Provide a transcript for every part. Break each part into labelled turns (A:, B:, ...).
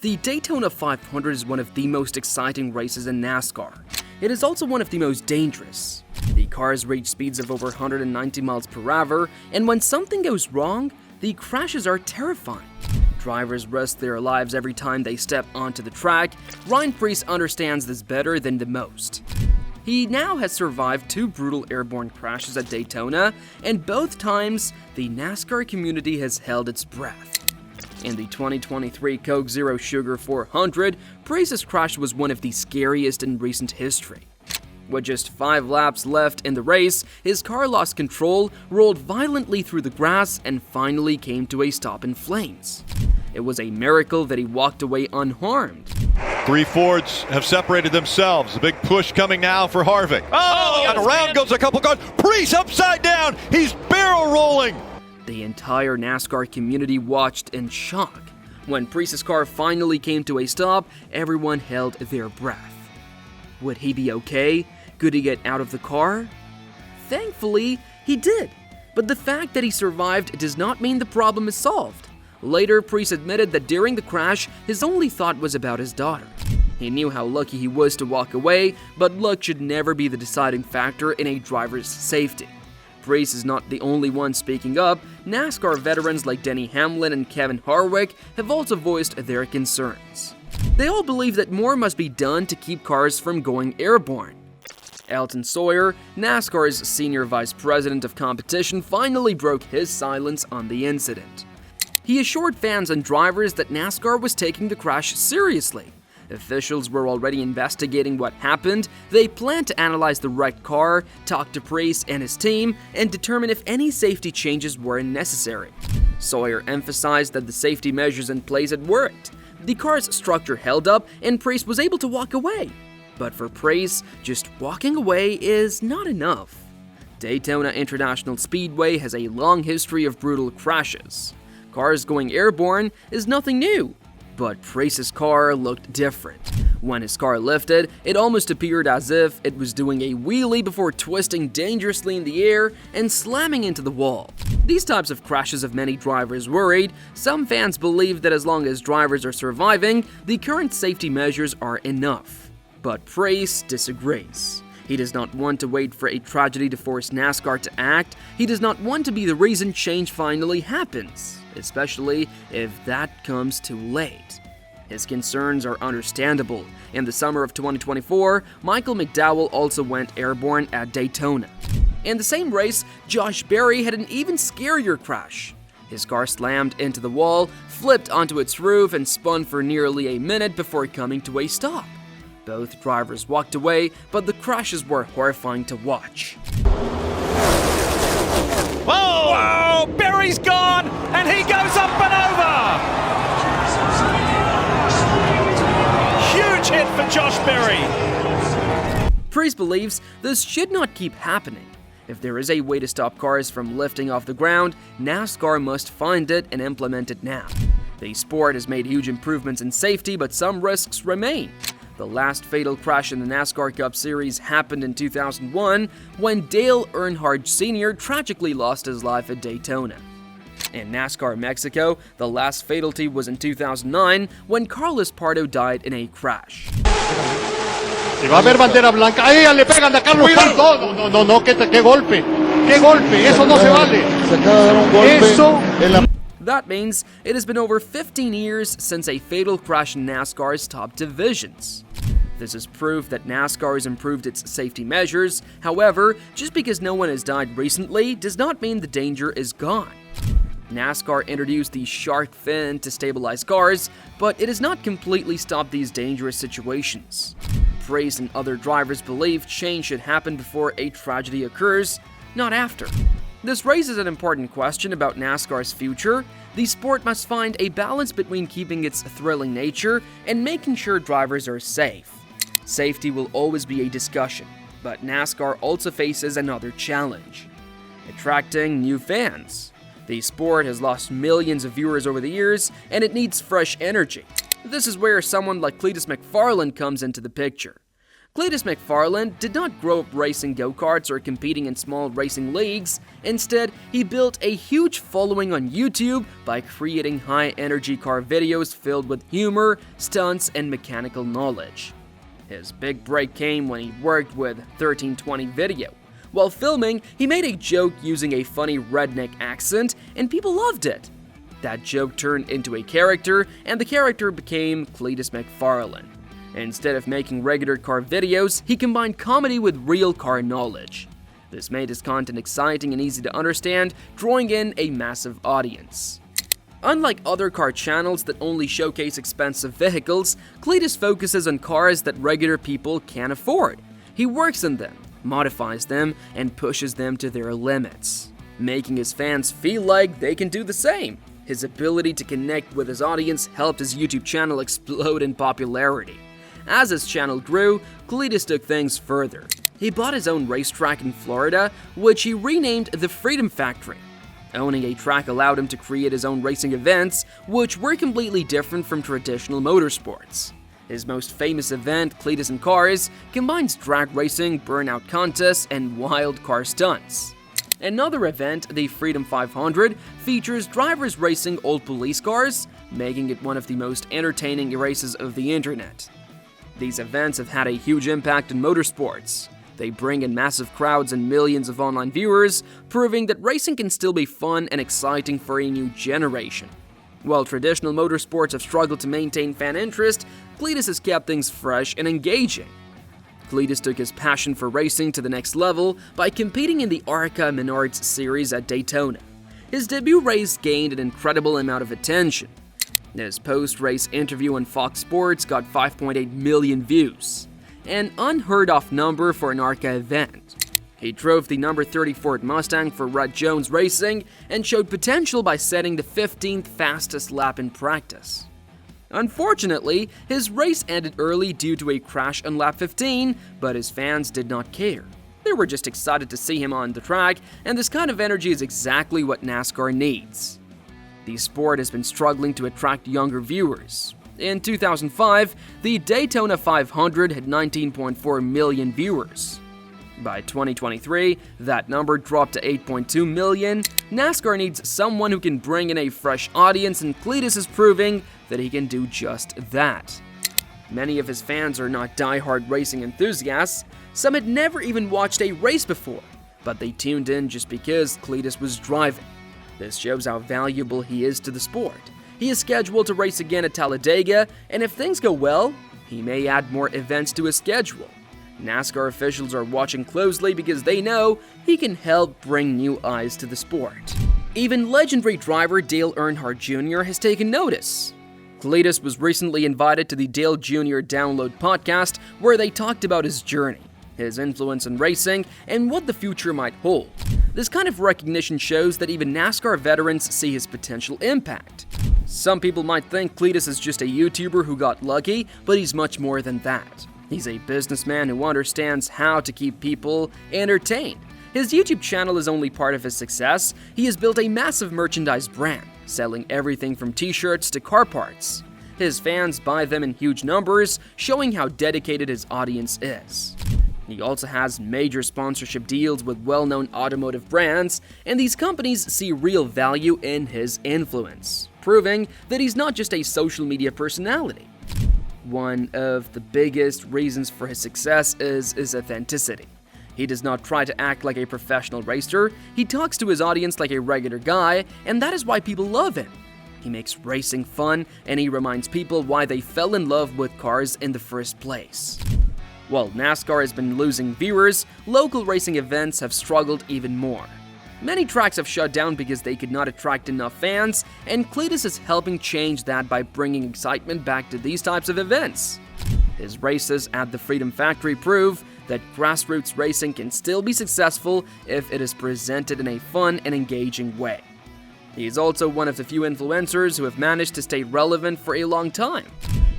A: The Daytona 500 is one of the most exciting races in NASCAR. It is also one of the most dangerous. The cars reach speeds of over 190 miles per hour, and when something goes wrong, the crashes are terrifying. Drivers risk their lives every time they step onto the track. Ryan Preece understands this better than the most. He now has survived 2 brutal airborne crashes at Daytona, and both times, the NASCAR community has held its breath. In the 2023 Coke Zero Sugar 400, Preece's crash was one of the scariest in recent history. With just 5 laps left in the race, his car lost control, rolled violently through the grass, and finally came to a stop in flames. It was a miracle that he walked away unharmed.
B: 3 Fords have separated themselves. A big push coming now for Harvick. And around goes a couple cars. Preece upside down. He's barrel rolling.
A: The entire NASCAR community watched in shock. When Preece's car finally came to a stop, everyone held their breath. Would he be okay? Could he get out of the car? Thankfully, he did. But the fact that he survived does not mean the problem is solved. Later, Preece admitted that during the crash, his only thought was about his daughter. He knew how lucky he was to walk away, but luck should never be the deciding factor in a driver's safety. Preece is not the only one speaking up. NASCAR veterans like Denny Hamlin and Kevin Harvick have also voiced their concerns. They all believe that more must be done to keep cars from going airborne. Elton Sawyer, NASCAR's senior vice president of competition, finally broke his silence on the incident. He assured fans and drivers that NASCAR was taking the crash seriously. Officials were already investigating what happened. They planned to analyze the wrecked car, talk to Preece and his team, and determine if any safety changes were necessary. Sawyer emphasized that the safety measures in place had worked. The car's structure held up, and Preece was able to walk away. But for Preece, just walking away is not enough. Daytona International Speedway has a long history of brutal crashes. Cars going airborne is nothing new. But Preece's car looked different. When his car lifted, it almost appeared as if it was doing a wheelie before twisting dangerously in the air and slamming into the wall. These types of crashes have many drivers worried. Some fans believe that as long as drivers are surviving, the current safety measures are enough. But Preece disagrees. He does not want to wait for a tragedy to force NASCAR to act. He does not want to be the reason change finally happens, especially if that comes too late. His concerns are understandable. In the summer of 2024, Michael McDowell also went airborne at Daytona. In the same race, Josh Berry had an even scarier crash. His car slammed into the wall, flipped onto its roof, and spun for nearly a minute before coming to a stop. Both drivers walked away, but the crashes were horrifying to watch.
C: Whoa! Berry's gone, and he goes up and over! Huge hit for Josh Berry!
A: Preece believes this should not keep happening. If there is a way to stop cars from lifting off the ground, NASCAR must find it and implement it now. The sport has made huge improvements in safety, but some risks remain. The last fatal crash in the NASCAR Cup Series happened in 2001 when Dale Earnhardt Sr. tragically lost his life at Daytona. In NASCAR Mexico, the last fatality was in 2009 when Carlos Pardo died in a crash.
D: Si va a haber bandera blanca, a ella le pegan a Carlos Pardo. No, qué golpe, eso no se vale. Eso.
A: That means it has been over 15 years since a fatal crash in NASCAR's top divisions. This is proof that NASCAR has improved its safety measures. However, just because no one has died recently does not mean the danger is gone. NASCAR introduced the shark fin to stabilize cars, but it has not completely stopped these dangerous situations. Preece and other drivers believe change should happen before a tragedy occurs, not after. This raises an important question about NASCAR's future. The sport must find a balance between keeping its thrilling nature and making sure drivers are safe. Safety will always be a discussion, but NASCAR also faces another challenge: attracting new fans. The sport has lost millions of viewers over the years, and it needs fresh energy. This is where someone like Cletus McFarland comes into the picture. Cletus McFarland did not grow up racing go-karts or competing in small racing leagues. Instead, he built a huge following on YouTube by creating high-energy car videos filled with humor, stunts, and mechanical knowledge. His big break came when he worked with 1320 Video. While filming, he made a joke using a funny redneck accent, and people loved it. That joke turned into a character, and the character became Cletus McFarland. Instead of making regular car videos, he combined comedy with real car knowledge. This made his content exciting and easy to understand, drawing in a massive audience. Unlike other car channels that only showcase expensive vehicles, Cletus focuses on cars that regular people can't afford. He works on them, modifies them, and pushes them to their limits, making his fans feel like they can do the same. His ability to connect with his audience helped his YouTube channel explode in popularity. As his channel grew, Cletus took things further. He bought his own racetrack in Florida, which he renamed the Freedom Factory. Owning a track allowed him to create his own racing events, which were completely different from traditional motorsports. His most famous event, Cletus and Cars, combines drag racing, burnout contests, and wild car stunts. Another event, the Freedom 500, features drivers racing old police cars, making it one of the most entertaining races of the internet. These events have had a huge impact on motorsports. They bring in massive crowds and millions of online viewers, proving that racing can still be fun and exciting for a new generation. While traditional motorsports have struggled to maintain fan interest, Cletus has kept things fresh and engaging. Cletus took his passion for racing to the next level by competing in the ARCA Menards series at Daytona. His debut race gained an incredible amount of attention. His post-race interview on Fox Sports got 5.8 million views, an unheard-of number for an ARCA event. He drove the number 30 Ford Mustang for Red Jones Racing and showed potential by setting the 15th fastest lap in practice. Unfortunately, his race ended early due to a crash on lap 15, but his fans did not care. They were just excited to see him on the track, and this kind of energy is exactly what NASCAR needs. The sport has been struggling to attract younger viewers. In 2005, the Daytona 500 had 19.4 million viewers. By 2023, that number dropped to 8.2 million. NASCAR needs someone who can bring in a fresh audience, and Cletus is proving that he can do just that. Many of his fans are not die-hard racing enthusiasts. Some had never even watched a race before, but they tuned in just because Cletus was driving. This shows how valuable he is to the sport. He is scheduled to race again at Talladega, and if things go well, he may add more events to his schedule. NASCAR officials are watching closely because they know he can help bring new eyes to the sport. Even legendary driver Dale Earnhardt Jr. has taken notice. Cletus was recently invited to the Dale Jr. Download podcast, where they talked about his journey, his influence in racing, and what the future might hold. This kind of recognition shows that even NASCAR veterans see his potential impact. Some people might think Cletus is just a YouTuber who got lucky, but he's much more than that. He's a businessman who understands how to keep people entertained. His YouTube channel is only part of his success. He has built a massive merchandise brand, selling everything from t-shirts to car parts. His fans buy them in huge numbers, showing how dedicated his audience is. He also has major sponsorship deals with well-known automotive brands, and these companies see real value in his influence, proving that he's not just a social media personality. One of the biggest reasons for his success is his authenticity. He does not try to act like a professional racer. He talks to his audience like a regular guy, and that is why people love him. He makes racing fun, and he reminds people why they fell in love with cars in the first place. While NASCAR has been losing viewers, local racing events have struggled even more. Many tracks have shut down because they could not attract enough fans, and Cletus is helping change that by bringing excitement back to these types of events. His races at the Freedom Factory prove that grassroots racing can still be successful if it is presented in a fun and engaging way. He is also one of the few influencers who have managed to stay relevant for a long time.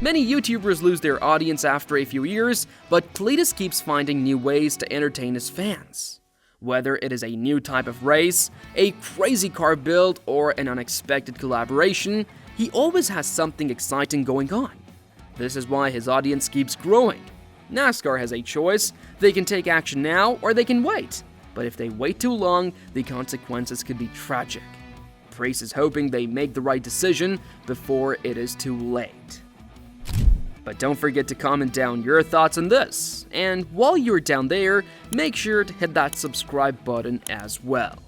A: Many YouTubers lose their audience after a few years, but Cletus keeps finding new ways to entertain his fans. Whether it is a new type of race, a crazy car build, or an unexpected collaboration, he always has something exciting going on. This is why his audience keeps growing. NASCAR has a choice. They can take action now or they can wait. But if they wait too long, the consequences could be tragic. Preece is hoping they make the right decision before it is too late. But don't forget to comment down your thoughts on this. And while you're down there, make sure to hit that subscribe button as well.